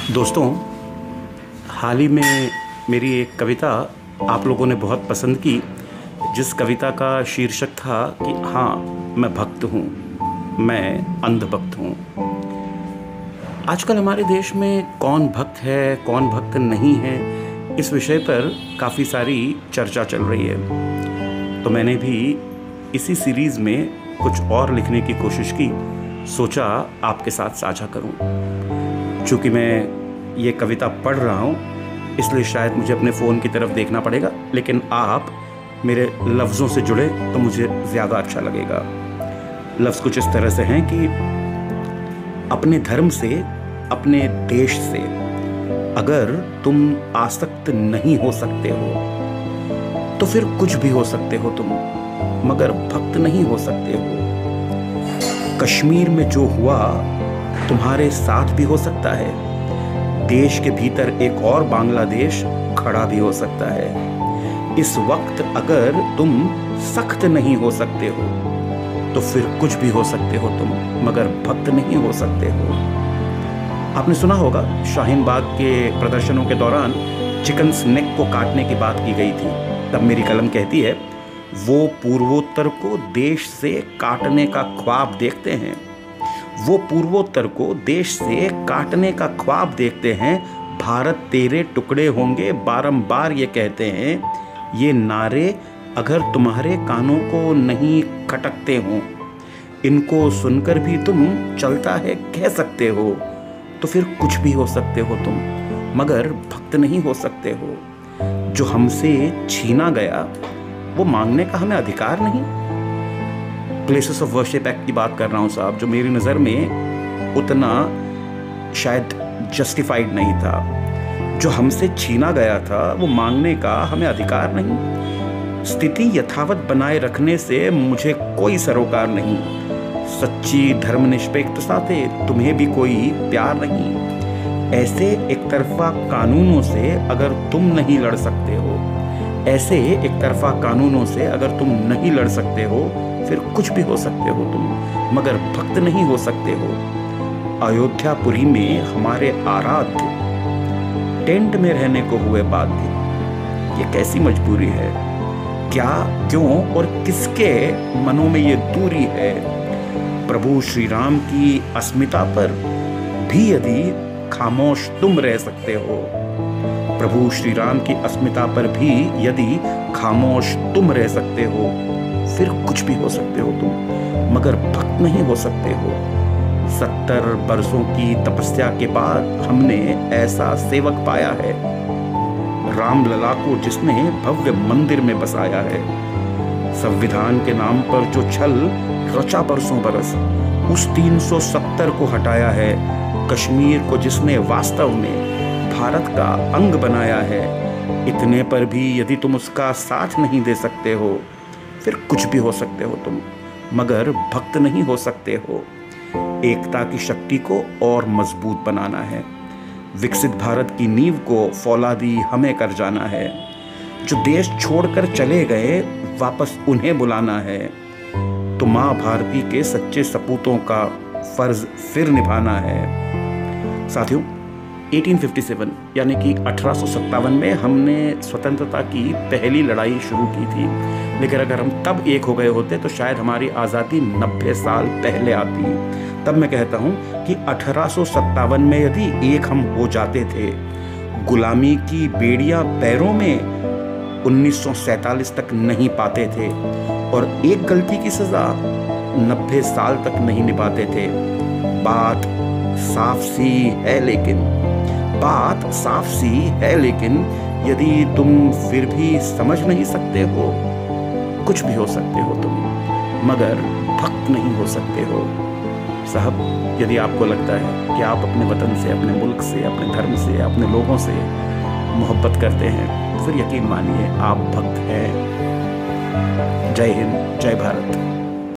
दोस्तों, हाल ही में मेरी एक कविता आप लोगों ने बहुत पसंद की, जिस कविता का शीर्षक था कि हाँ, मैं भक्त हूँ, मैं अंधभक्त हूँ। आजकल हमारे देश में कौन भक्त है, कौन भक्त नहीं है, इस विषय पर काफ़ी सारी चर्चा चल रही है। तो मैंने भी इसी सीरीज़ में कुछ और लिखने की कोशिश की, सोचा आपके साथ साझा करूं। चूँकि मैं ये कविता पढ़ रहा हूँ, इसलिए शायद मुझे अपने फ़ोन की तरफ देखना पड़ेगा, लेकिन आप मेरे लफ्ज़ों से जुड़े तो मुझे ज़्यादा अच्छा लगेगा। लफ्ज़ कुछ इस तरह से हैं कि अपने धर्म से, अपने देश से अगर तुम आसक्त नहीं हो सकते हो तो फिर कुछ भी हो सकते हो तुम, मगर भक्त नहीं हो सकते हो। कश्मीर में जो हुआ तुम्हारे साथ भी हो सकता है। देश के भीतर एक और बांग्लादेश खड़ा भी हो सकता है। इस वक्त अगर तुम सख्त नहीं हो सकते हो तो फिर कुछ भी हो सकते हो तुम, मगर भक्त नहीं हो सकते हो। आपने सुना होगा, शाहीन बाग के प्रदर्शनों के दौरान चिकन स्नेक को काटने की बात की गई थी। तब मेरी कलम कहती है, वो पूर्वोत्तर को देश से काटने का ख्वाब देखते हैं, वो पूर्वोत्तर को देश से काटने का ख्वाब देखते हैं। भारत तेरे टुकड़े होंगे बारंबार ये कहते हैं। ये नारे अगर तुम्हारे कानों को नहीं खटकते हों, इनको सुनकर भी तुम चलता है कह सकते हो, तो फिर कुछ भी हो सकते हो तुम, मगर भक्त नहीं हो सकते हो। जो हमसे छीना गया वो मांगने का हमें अधिकार नहीं। प्लेसेस ऑफ वर्शिप एक्ट की बात कर रहा हूँ साहब, जो मेरी नज़र में उतना शायद जस्टिफाइड नहीं था। जो हमसे छीना गया था वो मांगने का हमें अधिकार नहीं। स्थिति यथावत बनाए रखने से मुझे कोई सरोकार नहीं। सच्ची धर्मनिरपेक्षता से तुम्हें भी कोई प्यार नहीं। ऐसे एक तरफा कानूनों से अगर तुम नहीं लड़ सकते हो, ऐसे एक तरफा कानूनों से अगर तुम नहीं लड़ सकते हो, फिर कुछ भी हो सकते हो तुम, मगर भक्त नहीं हो सकते हो। अयोध्यापुरी में हमारे आराध्य टेंट में रहने को हुए बाध्य। ये कैसी मजबूरी है? क्या, क्यों और किसके मनों में ये दूरी है? प्रभु श्री राम की अस्मिता पर भी यदि खामोश तुम रह सकते हो, प्रभु श्री राम की अस्मिता पर भी यदि खामोश तुम रह सकते हो, फिर कुछ भी हो सकते हो तुम, मगर भक्त नहीं हो सकते हो। 70 बरसों की तपस्या के बाद हमने ऐसा सेवक पाया है, रामलला को जिसने भव्य मंदिर में बसाया है। संविधान के नाम पर जो छल रचा बरसों बरस, उस 370 को हटाया है। कश्मीर को जिसने वास्तव में भारत का अंग बनाया है, इतने पर भी यदि तुम उसका साथ नहीं दे सकते हो, फिर कुछ भी हो सकते हो तुम, मगर भक्त नहीं हो सकते हो। एकता की शक्ति को और मजबूत बनाना है। विकसित भारत की नींव को फौलादी हमें कर जाना है। जो देश छोड़कर चले गए वापस उन्हें बुलाना है। तो माँ भारती के सच्चे सपूतों का फर्ज फिर निभाना है। साथियों, 1857 यानी कि 1857 में हमने स्वतंत्रता की पहली लड़ाई शुरू की थी, लेकिन अगर हम तब एक हो गए होते तो शायद हमारी आज़ादी 90 साल पहले आती। तब मैं कहता हूँ कि 1857 में यदि एक हम हो जाते थे, गुलामी की बेड़ियाँ पैरों में 1947 तक नहीं पाते थे, और एक गलती की सज़ा 90 साल तक नहीं निभाते थे। बात साफ सी है, लेकिन बात साफ सी है, लेकिन यदि तुम फिर भी समझ नहीं सकते हो, कुछ भी हो सकते हो तुम, मगर भक्त नहीं हो सकते हो। साहब, यदि आपको लगता है कि आप अपने वतन से, अपने मुल्क से, अपने धर्म से, अपने लोगों से मोहब्बत करते हैं, फिर यकीन मानिए आप भक्त हैं। जय हिंद, जय भारत।